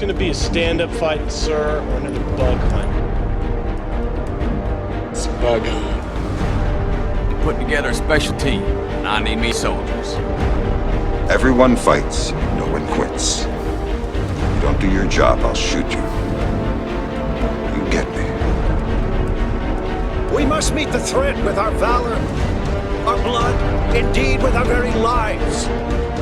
gonna be a stand-up fight, sir, or another bug hunt? It's a bug hunt. Putting together a special team, and I need me soldiers. Everyone fights, no one quits. You don't do your job, I'll shoot you. You get me? We must meet the threat with our valor, our blood, indeed with our very lives,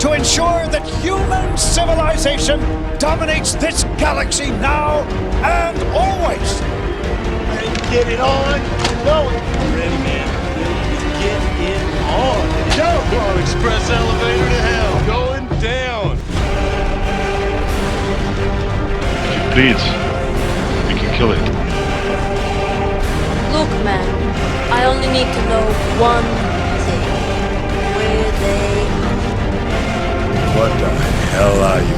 to ensure that human civilization dominates this galaxy now and always. Ready to get it on? Going. Ready, man. Get it on. Go! Come on, express elevator to hell. Going down. If it bleeds, we can kill it. Look, man, I only need to know one thing. Where they... What the hell are you?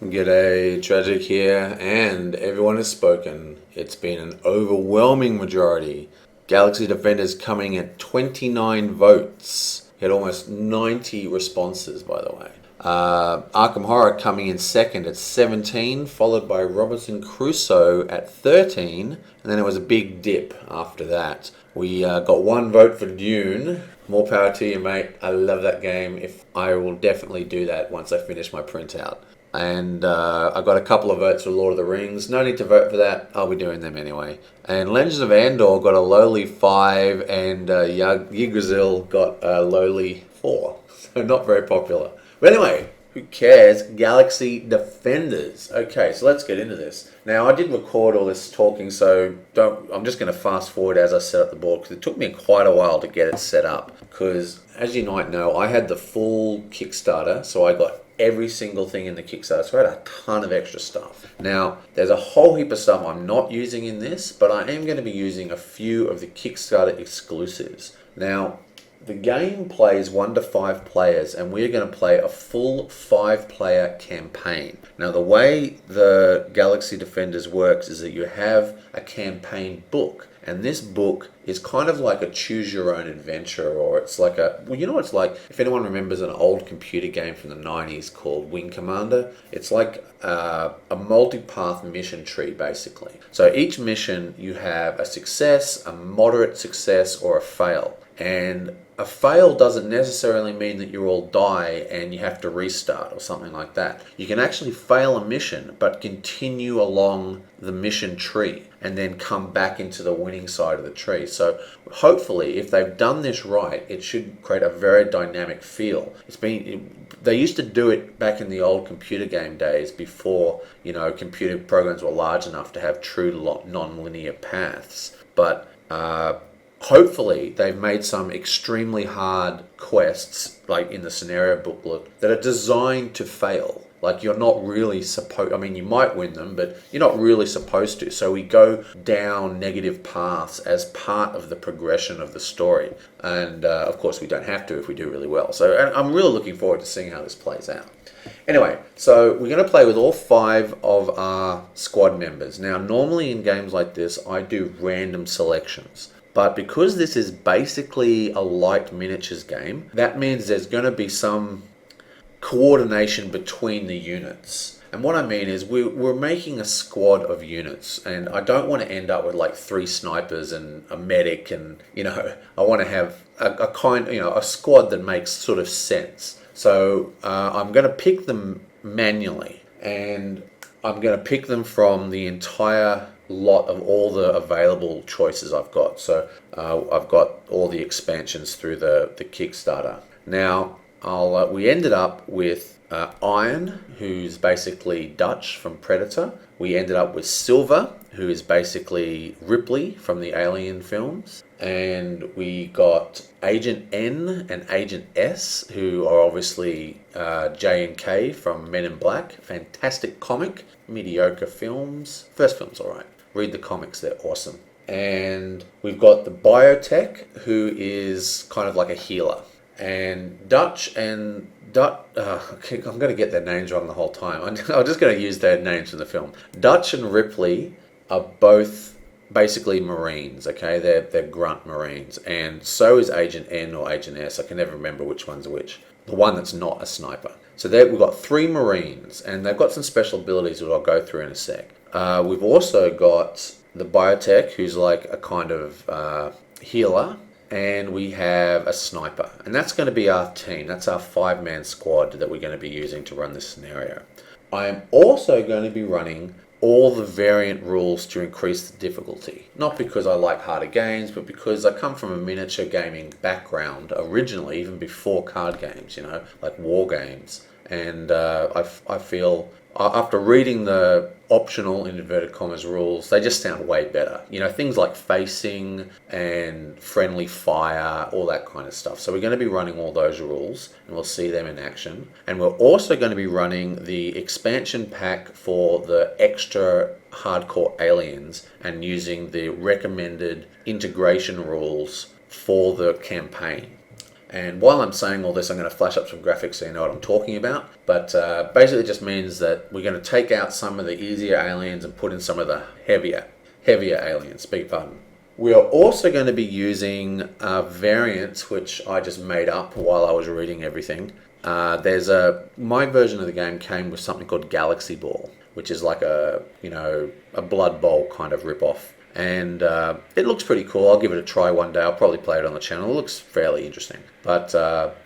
G'day, Tragic here, and everyone has spoken. It's been an overwhelming majority. Galaxy Defenders coming at 29 votes. Had almost 90 responses, by the way. Arkham Horror coming in second at 17, followed by Robinson Crusoe at 13, and then it was a big dip after that. We got one vote for Dune. More power to you, mate. I love that game. I will definitely do that once I finish my printout. And I got a couple of votes for Lord of the Rings. No need to vote for that. I'll be doing them anyway. And Legends of Andor got a lowly 5, and Yggdrasil got a lowly 4. So not very popular. But anyway, who cares? Galaxy Defenders. Okay, so let's get into this. Now, I did record all this talking, so I'm just going to fast forward as I set up the board, because it took me quite a while to get it set up. Because, as you might know, I had the full Kickstarter, so I got every single thing in the Kickstarter, so I had a ton of extra stuff. Now, there's a whole heap of stuff I'm not using in this, but I am going to be using a few of the Kickstarter exclusives. Now, the game plays 1 to 5 players, and we're going to play a full 5-player campaign. Now, the way the Galaxy Defenders works is that you have a campaign book, and this book is kind of like a choose-your-own-adventure, or it's like you know what it's like? If anyone remembers an old computer game from the 90s called Wing Commander, it's like a multi-path mission tree, basically. So each mission, you have a success, a moderate success, or a fail. And a fail doesn't necessarily mean that you all die and you have to restart or something like that. You can actually fail a mission but continue along the mission tree and then come back into the winning side of the tree. So hopefully, if they've done this right, it should create a very dynamic feel. They used to do it back in the old computer game days before, computer programs were large enough to have true non-linear paths. But hopefully they've made some extremely hard quests, like in the scenario booklet, that are designed to fail. Like, you're not really you might win them, but you're not really supposed to. So we go down negative paths as part of the progression of the story. And of course we don't have to if we do really well. So I'm really looking forward to seeing how this plays out. Anyway, so we're going to play with all 5 of our squad members. Now, normally in games like this, I do random selections. But because this is basically a light miniatures game, that means there's going to be some coordination between the units. And what I mean is we're making a squad of units, and I don't want to end up with like 3 snipers and a medic, and I want to have a squad that makes sort of sense. So I'm going to pick them manually, and I'm going to pick them from the entire lot of all the available choices I've got. So I've got all the expansions through the Kickstarter. Now, we ended up with Iron, who's basically Dutch from Predator. We ended up with Silver, who is basically Ripley from the Alien films. And we got Agent N and Agent S, who are obviously J and K from Men in Black. Fantastic comic. Mediocre films. First film's alright. Read the comics, they're awesome. And we've got the Biotech, who is kind of like a healer. And Dutch and I'm going to get their names wrong the whole time. I'm just going to use their names from the film. Dutch and Ripley are both basically Marines, okay? They're grunt Marines. And so is Agent N or Agent S. I can never remember which one's which. The one that's not a sniper. So there we've got 3 Marines, and they've got some special abilities that I'll go through in a sec. We've also got the biotech, who's like a kind of healer, and we have a sniper. And that's going to be our team. That's our 5-man squad that we're going to be using to run this scenario. I am also going to be running all the variant rules to increase the difficulty. Not because I like harder games, but because I come from a miniature gaming background originally, even before card games, like war games. And I feel, after reading the optional, in inverted commas, rules, they just sound way better. Things like facing and friendly fire, all that kind of stuff. So we're going to be running all those rules, and we'll see them in action. And we're also going to be running the expansion pack for the extra hardcore aliens and using the recommended integration rules for the campaign. And while I'm saying all this, I'm going to flash up some graphics so you know what I'm talking about. But basically it just means that we're going to take out some of the easier aliens and put in some of the heavier aliens, beg your pardon. We are also going to be using variants, which I just made up while I was reading everything. My version of the game came with something called Galaxy Ball, which is like a Blood Bowl kind of rip-off. And it looks pretty cool. I'll give it a try one day. I'll probably play it on the channel. It looks fairly interesting. But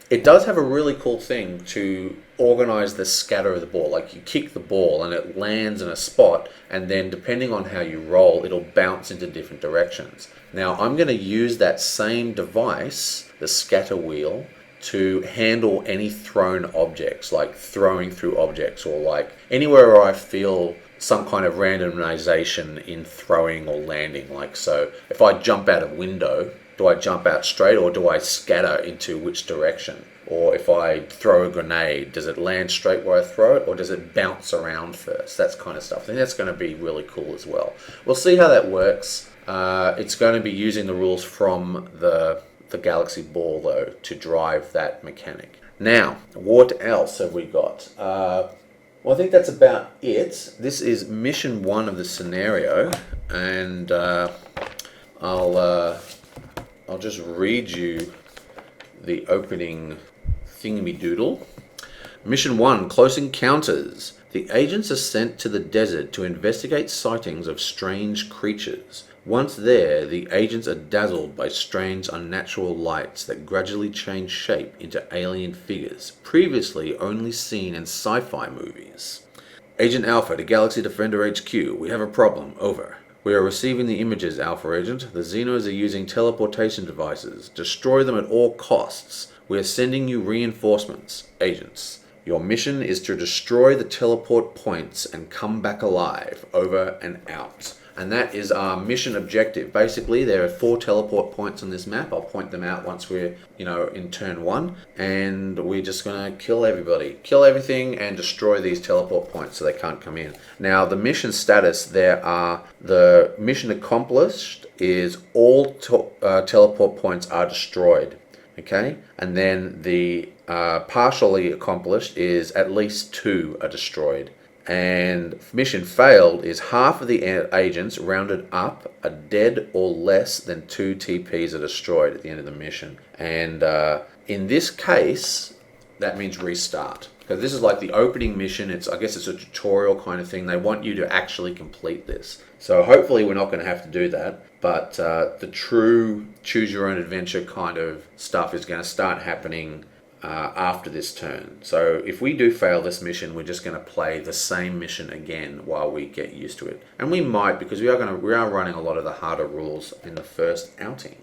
it does have a really cool thing to organize the scatter of the ball. Like, you kick the ball and it lands in a spot, and then depending on how you roll, it'll bounce into different directions. Now, I'm going to use that same device, the scatter wheel, to handle any thrown objects, like throwing through objects, or like anywhere where I feel some kind of randomization in throwing or landing. Like, so if I jump out a window, do I jump out straight, or do I scatter into which direction? Or if I throw a grenade, does it land straight where I throw it, or does it bounce around first? That's kind of stuff. I think that's going to be really cool as well. We'll see how that works. It's going to be using the rules from the Galaxy Ball, though, to drive that mechanic. Now, what else have we got? Well, I think that's about it. This is mission 1 of the scenario, and I'll just read you the opening thingy-doodle. Mission 1, Close Encounters. The agents are sent to the desert to investigate sightings of strange creatures. Once there, the agents are dazzled by strange, unnatural lights that gradually change shape into alien figures, previously only seen in sci-fi movies. Agent Alpha to Galaxy Defender HQ. We have a problem. Over. We are receiving the images, Alpha Agent. The Xenos are using teleportation devices. Destroy them at all costs. We are sending you reinforcements, agents. Your mission is to destroy the teleport points and come back alive. Over and out. And that is our mission objective. Basically, there are 4 teleport points on this map. I'll point them out once we're, in turn 1. And we're just going to kill everybody. Kill everything and destroy these teleport points so they can't come in. Now, the mission status, the mission accomplished is all teleport points are destroyed. Okay? And then the partially accomplished is at least 2 are destroyed. And mission failed is half of the agents rounded up are dead, or less than 2 TPs are destroyed at the end of the mission. And in this case, that means restart. Because this is like the opening mission. I guess it's a tutorial kind of thing. They want you to actually complete this. So hopefully we're not going to have to do that. But the true choose your own adventure kind of stuff is going to start happening after this turn. So if we do fail this mission, we're just going to play the same mission again while we get used to it. And we might, because we are running a lot of the harder rules in the first outing.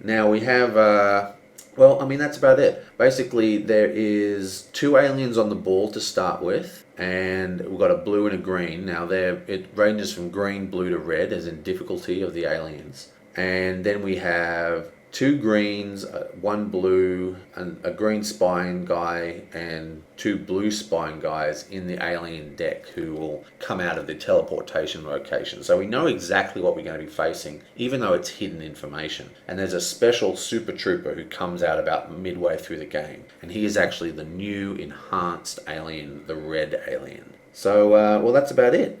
Now we have, that's about it. Basically, there is 2 aliens on the ball to start with, and we've got a blue and a green. Now it ranges from green, blue to red, as in difficulty of the aliens. And then we have 2 greens, 1 blue, and a green spine guy, and 2 blue spine guys in the alien deck who will come out of the teleportation location. So we know exactly what we're going to be facing, even though it's hidden information. And there's a special super trooper who comes out about midway through the game. And he is actually the new enhanced alien, the red alien. So, that's about it.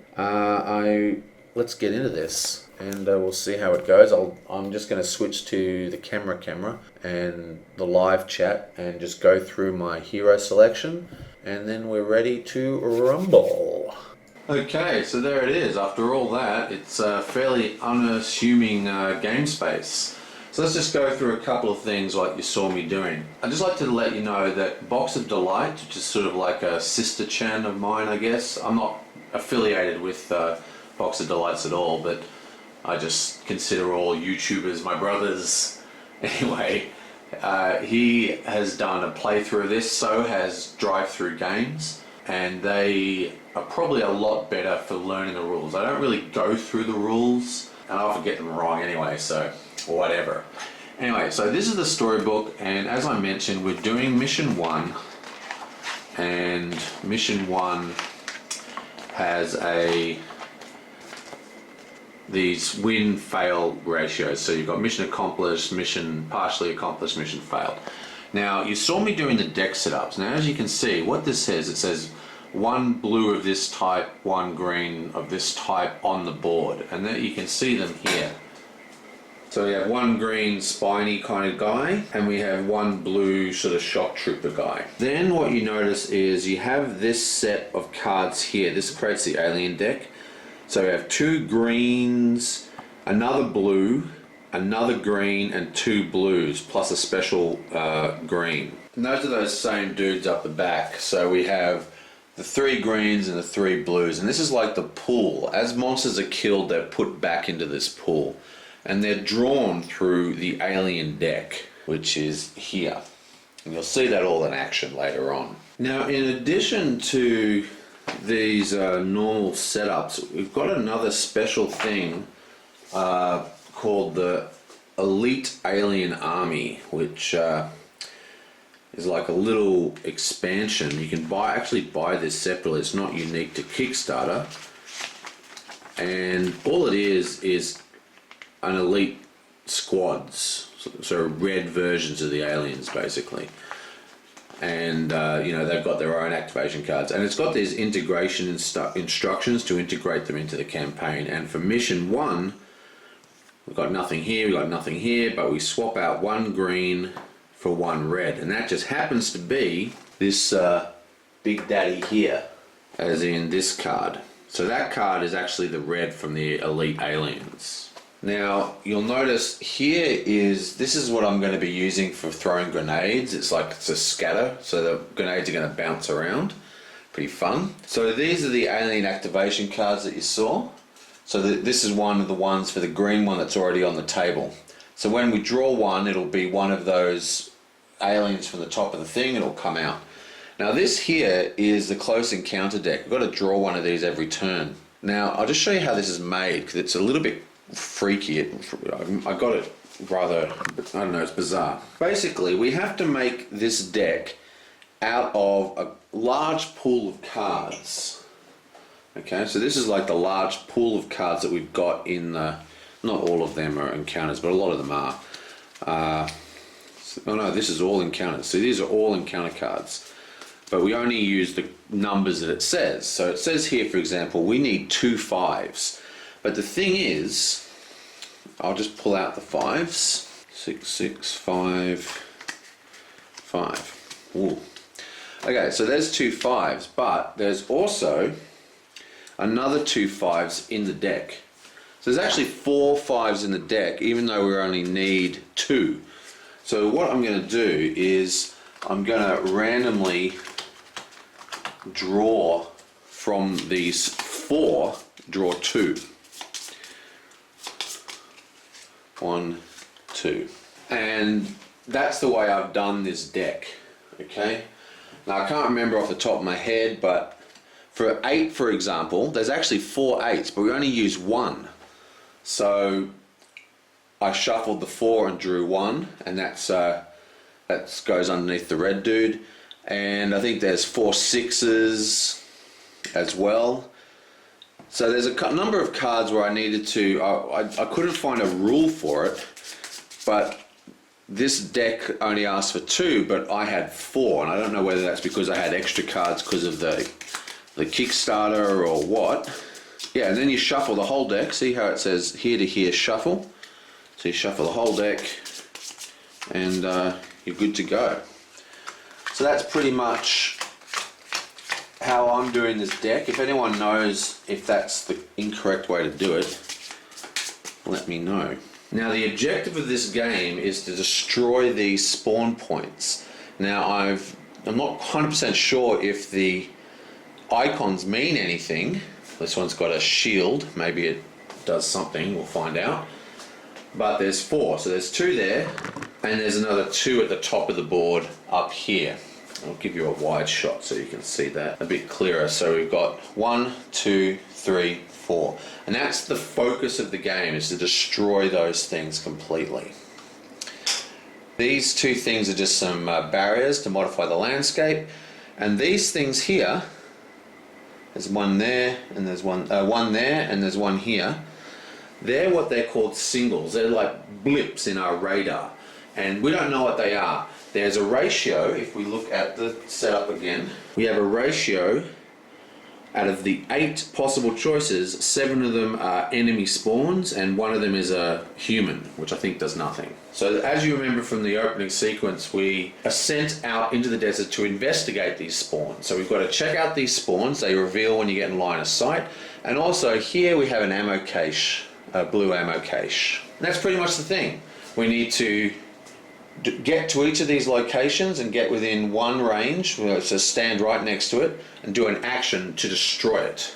let's get into this, and we'll see how it goes. I'm just going to switch to the camera and the live chat and just go through my hero selection, and then we're ready to rumble. Okay, so there it is. After all that, it's a fairly unassuming game space. So let's just go through a couple of things like you saw me doing. I'd just like to let you know that Box of Delight, which is sort of like a sister chan of mine, I guess. I'm not affiliated with Box of Delights at all, but I just consider all YouTubers my brothers. Anyway, he has done a playthrough of this, so has Drive Through Games, and they are probably a lot better for learning the rules. I don't really go through the rules, and I often get them wrong anyway, so whatever. Anyway, so this is the storybook, and as I mentioned, we're doing mission 1, and mission 1 has these win-fail ratios. So you've got mission accomplished, mission partially accomplished, mission failed. Now, you saw me doing the deck setups. Now, as you can see, what this says, it says 1 blue of this type, 1 green of this type on the board, and then you can see them here. So we have 1 green spiny kind of guy, and we have 1 blue sort of shock trooper guy. Then what you notice is you have this set of cards here. This creates the alien deck. So we have 2 greens, another blue, another green, and 2 blues, plus a special green. And those are those same dudes up the back. So we have the 3 greens and the 3 blues, and this is like the pool. As monsters are killed, they're put back into this pool, and they're drawn through the alien deck, which is here. And you'll see that all in action later on. Now, in addition to these normal setups, we've got another special thing called the Elite Alien Army, which is like a little expansion. You can actually buy this separately. It's not unique to Kickstarter, and all it is an elite squads, so red versions of the aliens basically, and they've got their own activation cards, and it's got these integration instructions to integrate them into the campaign. And for mission 1, we've got nothing here, we've got nothing here, but we swap out 1 green for 1 red, and that just happens to be this Big Daddy here, as in this card. So that card is actually the red from the Elite Aliens. Now, you'll notice this is what I'm going to be using for throwing grenades. It's a scatter, so the grenades are going to bounce around. Pretty fun. So these are the alien activation cards that you saw. So this is one of the ones for the green one that's already on the table. So when we draw one, it'll be one of those aliens from the top of the thing, it'll come out. Now this here is the close encounter deck. We've got to draw one of these every turn. Now, I'll just show you how this is made, because it's a little bit freaky. I got it rather, I don't know, it's bizarre. Basically, we have to make this deck out of a large pool of cards. Okay, so this is like the large pool of cards that we've got in the, not all of them are encounters, but a lot of them are. Oh no, this is all encounters. So these are all encounter cards, but we only use the numbers that it says. So it says here, for example, we need 2 5s. But the thing is, I'll just pull out the 5s. 6, 6, 5, 5. Ooh. Okay, so there's 2 5s, but there's also another 2 5s in the deck. So there's actually 4 5s in the deck, even though we only need 2. So what I'm going to do is I'm going to randomly draw from these 4, draw 2. 1, 2. And that's the way I've done this deck. Okay? Now I can't remember off the top of my head, but for 8, for example, there's actually 4 8s, but we only use 1. So I shuffled the 4 and drew 1, and that goes underneath the red dude. And I think there's 4 6s as well. So there's a number of cards where I needed to, I couldn't find a rule for it, but this deck only asked for 2, but I had 4, and I don't know whether that's because I had extra cards because of the Kickstarter or what, Yeah, and then you shuffle the whole deck. See how it says here to here shuffle? So you shuffle the whole deck and you're good to go. So that's pretty much how I'm doing this deck. If anyone knows if that's the incorrect way to do it, let me know. Now the objective of this game is to destroy these spawn points. Now I'm not 100% sure if the icons mean anything. This one's got a shield, maybe it does something, we'll find out. But there's 4, so there's 2 there, and there's another 2 at the top of the board up here. I'll give you a wide shot so you can see that a bit clearer. So we've got 1, 2, 3, 4. And that's the focus of the game, is to destroy those things completely. These 2 things are just some barriers to modify the landscape. And these things here, there's one there, and there's one there, and there's one here. They're what they're called singles. They're like blips in our radar. And we don't know what they are. There's a ratio, if we look at the setup again, we have a ratio out of the 8 possible choices, 7 of them are enemy spawns and 1 of them is a human, which I think does nothing. So as you remember from the opening sequence, we are sent out into the desert to investigate these spawns. So we've got to check out these spawns, they reveal when you get in line of sight. And also here we have an ammo cache, a blue ammo cache. And that's pretty much the thing. We need to get to each of these locations and get within 1 range, so stand right next to it and do an action to destroy it.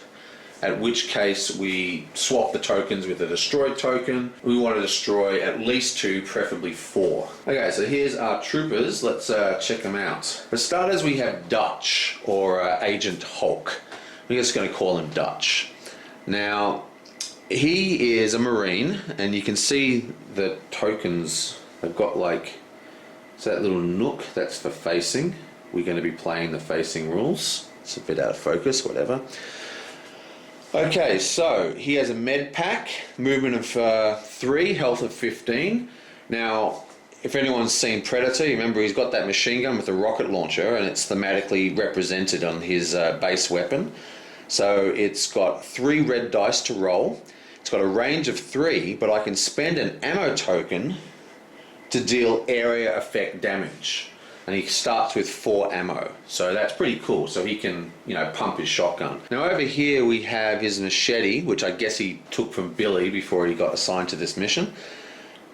At which case we swap the tokens with a destroyed token. We want to destroy at least 2, preferably 4. Okay, so here's our troopers. Let's check them out. For starters, we have Dutch, or Agent Hulk. We're just going to call him Dutch. Now, he is a Marine, and you can see the tokens. They've got like, so that little nook, that's for facing. We're going to be playing the facing rules. It's a bit out of focus, whatever. Okay, so he has a med pack, movement of 3, health of 15. Now, if anyone's seen Predator, you remember he's got that machine gun with a rocket launcher, and it's thematically represented on his base weapon. So it's got 3 red dice to roll. It's got a range of 3, but I can spend an ammo token to deal area effect damage. And he starts with 4 ammo. So that's pretty cool. So he can, pump his shotgun. Now over here we have his machete, which I guess he took from Billy before he got assigned to this mission.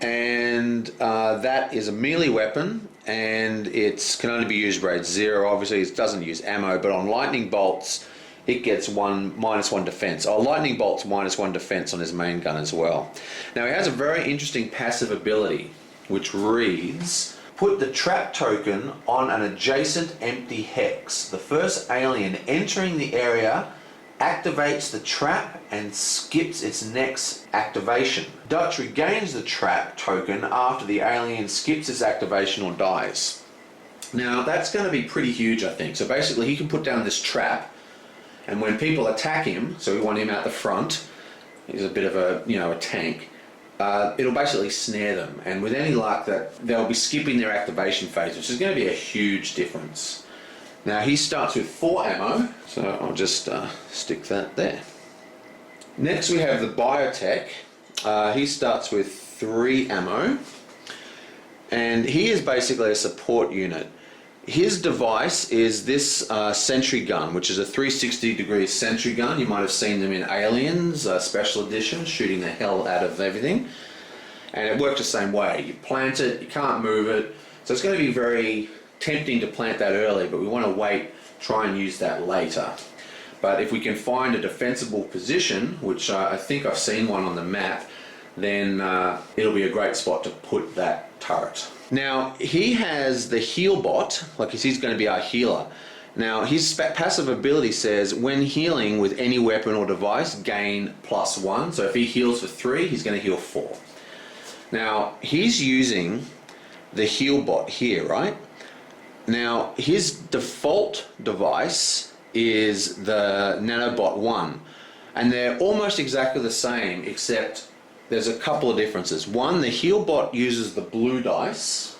And that is a melee weapon, and it can only be used grade 0. Obviously it doesn't use ammo, but on lightning bolts it gets -1 defense. Oh, lightning bolts -1 defense on his main gun as well. Now he has a very interesting passive ability, which reads, put the trap token on an adjacent empty hex. The first alien entering the area activates the trap and skips its next activation. Dutch regains the trap token after the alien skips its activation or dies. Now that's going to be pretty huge, I think. So basically he can put down this trap, and when people attack him, so we want him out the front, he's a bit of a tank, it'll basically snare them, and with any luck that they'll be skipping their activation phase, which is going to be a huge difference. Now he starts with 4 ammo, so I'll just stick that there. Next we have the biotech. He starts with 3 ammo, and he is basically a support unit. His device is this sentry gun, which is a 360-degree sentry gun. You might have seen them in Aliens Special Edition, shooting the hell out of everything. And it works the same way. You plant it, you can't move it. So it's going to be very tempting to plant that early, but we want to wait, try and use that later. But if we can find a defensible position, which I think I've seen one on the map, then it'll be a great spot to put that turret. Now he has the heal bot, like he's going to be our healer. Now his passive ability says when healing with any weapon or device, gain +1. So if he heals for 3, he's going to heal 4. Now he's using the heal bot here, right? Now his default device is the nanobot 1, and they're almost exactly the same, except there's a couple of differences. One, the heal bot uses the blue dice,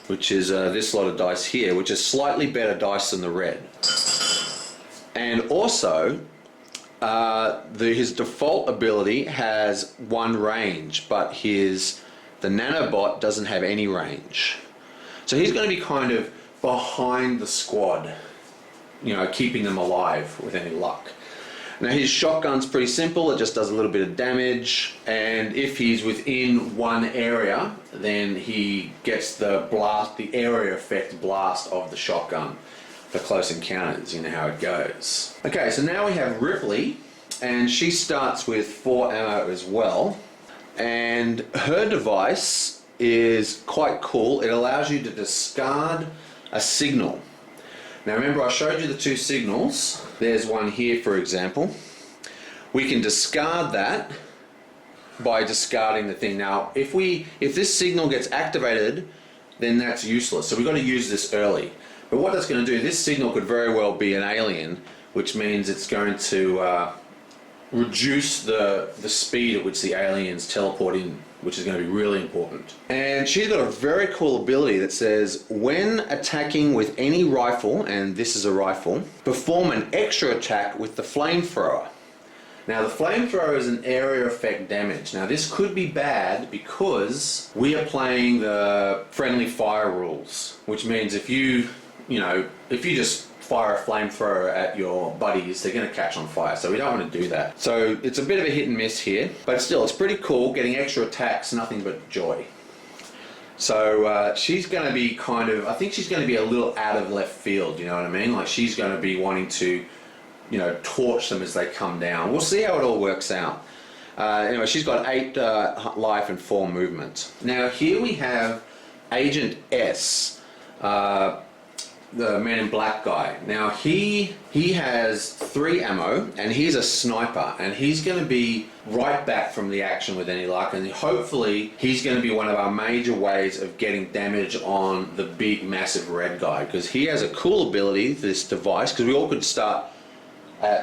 which is this lot of dice here, which is slightly better dice than the red. And also, his default ability has one range, but the nanobot doesn't have any range. So he's going to be kind of behind the squad, keeping them alive with any luck. Now his shotgun's pretty simple, it just does a little bit of damage, and if he's within one area, then he gets the area effect blast of the shotgun for close encounters. You know how it goes. Okay, so now we have Ripley, and she starts with 4 ammo as well, and her device is quite cool. It allows you to discard a signal. Now remember, I showed you the 2 signals. There's one here, for example. We can discard that by discarding the thing. Now, if this signal gets activated, then that's useless. So we've got to use this early. But what that's going to do, this signal could very well be an alien, which means it's going to reduce the speed at which the aliens teleport in, which is going to be really important. And she's got a very cool ability that says, when attacking with any rifle, and this is a rifle, perform an extra attack with the flamethrower. Now the flamethrower is an area effect damage. Now this could be bad because we are playing the friendly fire rules, which means if you just fire a flamethrower at your buddies, they're going to catch on fire, so we don't want to do that. So it's a bit of a hit and miss here, but still it's pretty cool. Getting extra attacks, nothing but joy. So she's going to be I think she's going to be a little out of left field, you know what I mean? Like she's going to be wanting to, torch them as they come down. We'll see how it all works out. Anyway, she's got 8 life and 4 movement. Now here we have Agent S. The Man in Black guy. Now he has 3 ammo, and he's a sniper, and he's going to be right back from the action with any luck, and hopefully he's going to be one of our major ways of getting damage on the big massive red guy, because he has a cool ability, this device, because we all could start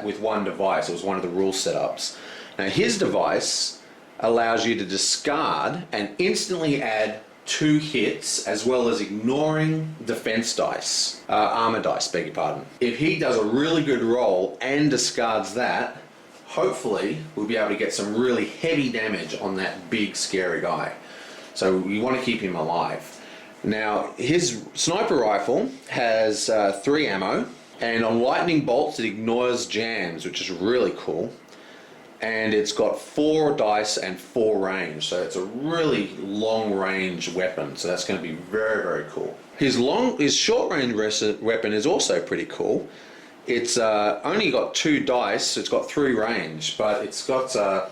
with one device. It was one of the rule setups. Now his device allows you to discard and instantly add 2 hits, as well as ignoring defense dice, armor dice, beg your pardon. If he does a really good roll and discards that, hopefully we'll be able to get some really heavy damage on that big scary guy. So we want to keep him alive. Now his sniper rifle has 3 ammo, and on lightning bolts it ignores jams, which is really cool. And it's got 4 dice and 4 range, so it's a really long range weapon, so that's going to be very, very cool. His short range weapon is also pretty cool. It's only got 2 dice, it's got 3 range, but it's got a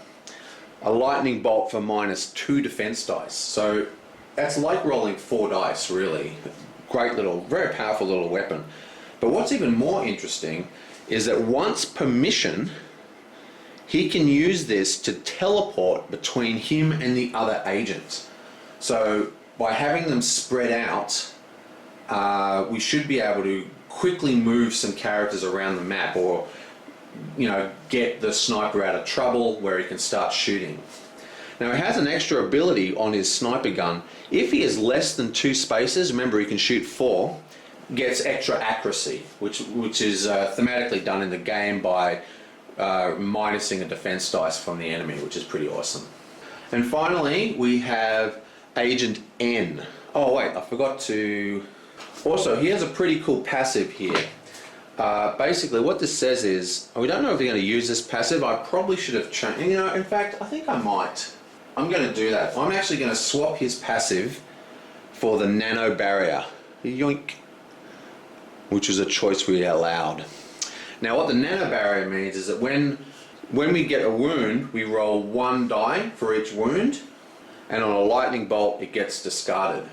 lightning bolt for -2 defense dice, so that's like rolling 4 dice, really. Great little, very powerful little weapon. But what's even more interesting is that once per mission, he can use this to teleport between him and the other agents. So by having them spread out, we should be able to quickly move some characters around the map, or get the sniper out of trouble where he can start shooting. Now he has an extra ability on his sniper gun. If he is less than 2 spaces, remember he can shoot 4, gets extra accuracy, which is thematically done in the game by minusing a defense dice from the enemy, which is pretty awesome. And finally we have Agent N. Oh wait, I forgot to... Also, he has a pretty cool passive here. Basically what this says is, we don't know if we're going to use this passive. I probably should have changed, in fact I think I might. I'm going to do that. I'm actually going to swap his passive for the nano barrier. Yoink. Which is a choice we allowed. Now what the nano barrier means is that when we get a wound, we roll 1 die for each wound, and on a lightning bolt it gets discarded.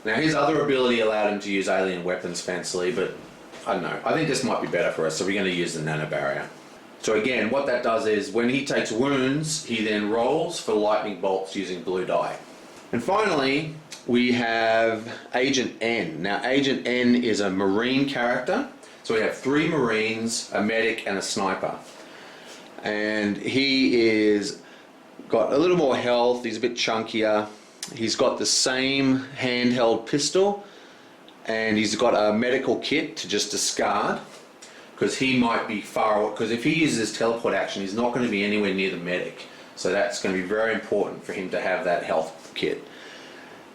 Now his other ability allowed him to use alien weapons fancily, but I don't know, I think this might be better for us, so we're going to use the nano barrier. So again, what that does is when he takes wounds, he then rolls for lightning bolts using blue die. And finally we have Agent N. Now Agent N is a Marine character. So we have 3 Marines, a medic, and a sniper. And he is got a little more health, he's a bit chunkier. He's got the same handheld pistol, and he's got a medical kit to just discard. because he might be far, because if he uses his teleport action, he's not going to be anywhere near the medic. So that's going to be very important for him to have that health kit.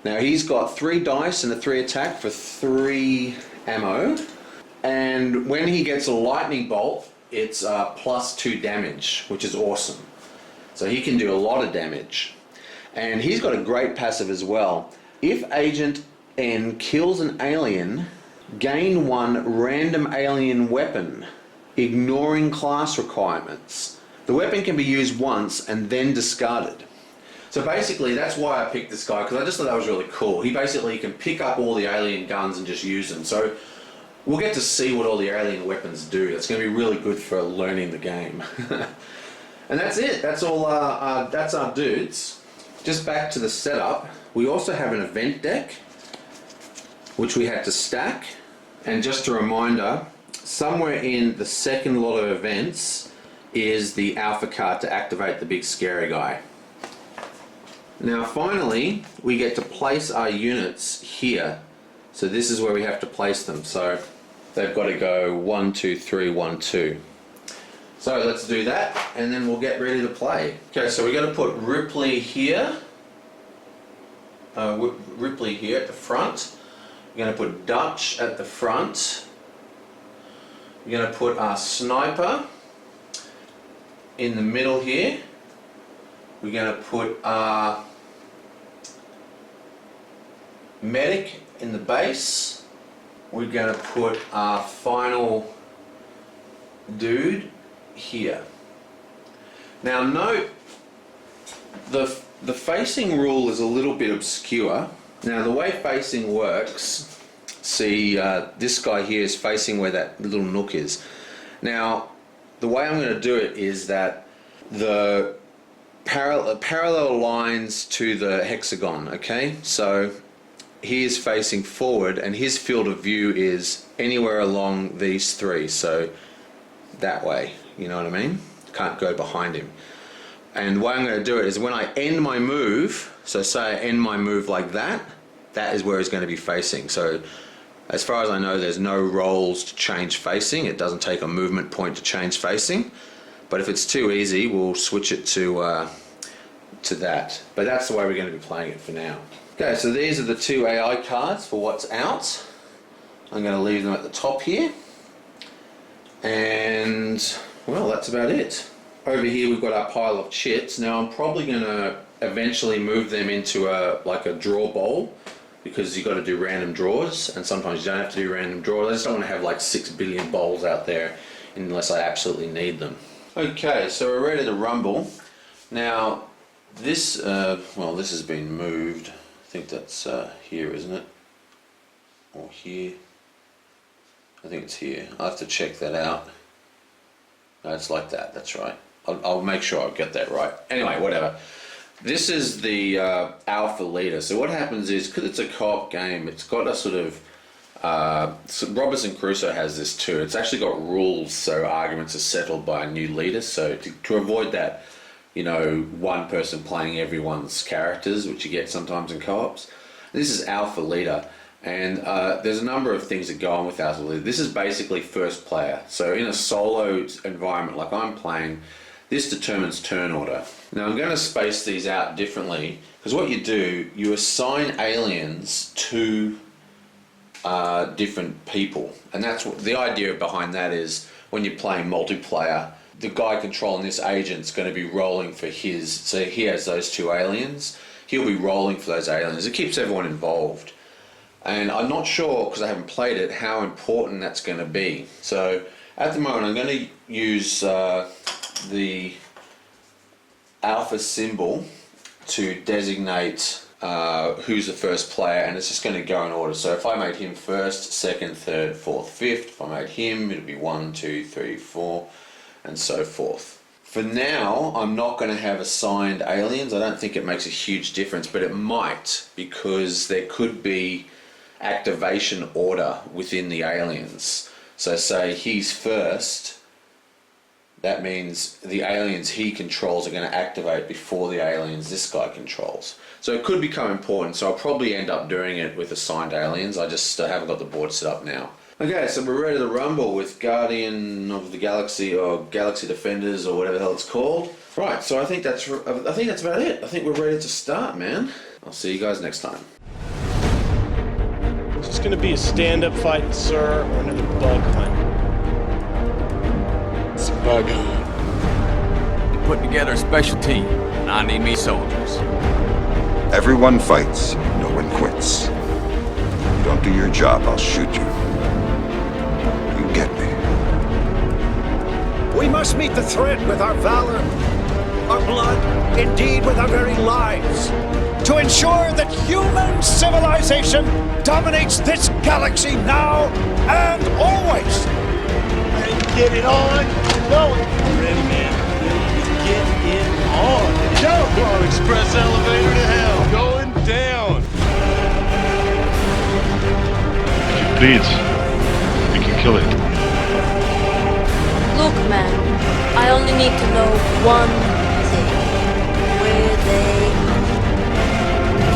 Now he's got 3 dice and a 3 attack for 3 ammo. And when he gets a lightning bolt, it's +2 damage, which is awesome. So he can do a lot of damage. And he's got a great passive as well. If Agent N kills an alien, gain 1 random alien weapon, ignoring class requirements. The weapon can be used once and then discarded. So basically that's why I picked this guy, because I just thought that was really cool. He basically can pick up all the alien guns and just use them. So we'll get to see what all the alien weapons do. That's going to be really good for learning the game. And that's it. That's all. That's our dudes. Just back to the setup. We also have an event deck, which we had to stack. And just a reminder, somewhere in the second lot of events is the alpha card to activate the big scary guy. Now finally, we get to place our units here. So this is where we have to place them. So they've got to go 1, 2, 3, 1, 2. So let's do that, and then we'll get ready to play. Okay, so we're going to put Ripley here. Ripley here at the front. We're going to put Dutch at the front. We're going to put our sniper in the middle here. We're going to put our medic in the base. We're going to put our final dude here. Now note the facing rule is a little bit obscure. Now the way facing works, see this guy here is facing where that little nook is. Now the way I'm going to do it is that the parallel lines to the hexagon, okay? So he is facing forward and his field of view is anywhere along these 3, so that way, you know what I mean? Can't go behind him. And the way I'm going to do it is when I end my move, so say I end my move like that, that is where he's going to be facing. So as far as I know, there's no rolls to change facing. It doesn't take a movement point to change facing. But if it's too easy, we'll switch it to that. But that's the way we're going to be playing it for now. Okay, so these are the 2 AI cards for what's out. I'm going to leave them at the top here. And, well, that's about it. Over here we've got our pile of chits. Now I'm probably going to eventually move them into a draw bowl, because you've got to do random draws, and sometimes you don't have to do random draws. I just don't want to have like 6 billion bowls out there unless I absolutely need them. Okay, so we're ready to rumble. Now this, well, this has been moved. I think that's here, isn't it? Or here. I think it's here. I'll have to check that out. No, it's like that, that's right. I'll make sure I get that right. Anyway, whatever. This is the alpha leader. So what happens is, because it's a co-op game, it's got a sort of... so Robinson Crusoe has this too. It's actually got rules, so arguments are settled by a new leader. So to avoid that, you know, one person playing everyone's characters, which you get sometimes in co-ops. This is alpha leader. And there's a number of things that go on with alpha leader. This is basically first player. So in a solo environment like I'm playing, this determines turn order. Now I'm going to space these out differently, because what you do, you assign aliens to different people, and that's what the idea behind that is. When you're playing multiplayer, the guy controlling this agent's going to be rolling for his, so he has those 2 aliens, he'll be rolling for those aliens. It keeps everyone involved, and I'm not sure, because I haven't played it, how important that's going to be. So at the moment I'm going to use the alpha symbol to designate who's the first player, and it's just going to go in order. So if I made him first, second, third, fourth, fifth, if I made him, it'll be 1, 2, 3, 4, and so forth. For now, I'm not going to have assigned aliens. I don't think it makes a huge difference, but it might, because there could be activation order within the aliens. So say he's first, that means the aliens he controls are going to activate before the aliens this guy controls. So it could become important, so I'll probably end up doing it with assigned aliens. I just haven't got the board set up now. Okay, so we're ready to rumble with Guardian of the Galaxy or Galaxy Defenders or whatever the hell it's called. Right, so I think that's about it. I think we're ready to start, man. I'll see you guys next time. Is this gonna be a stand-up fight, sir, or another bug hunt? It's a bug hunt. Putting together a special team, and I need me soldiers. Everyone fights, no one quits. You don't do your job, I'll shoot you. You get me. We must meet the threat with our valor, our blood, indeed with our very lives, to ensure that human civilization dominates this galaxy now and always. Ready to get it on? Going. Ready, man. Ready to get it on. Go! Come on, express elevator to hell. Going down. If it bleeds, we can kill it. Look, man, I only need to know one thing. Where they...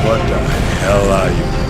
What the hell are you?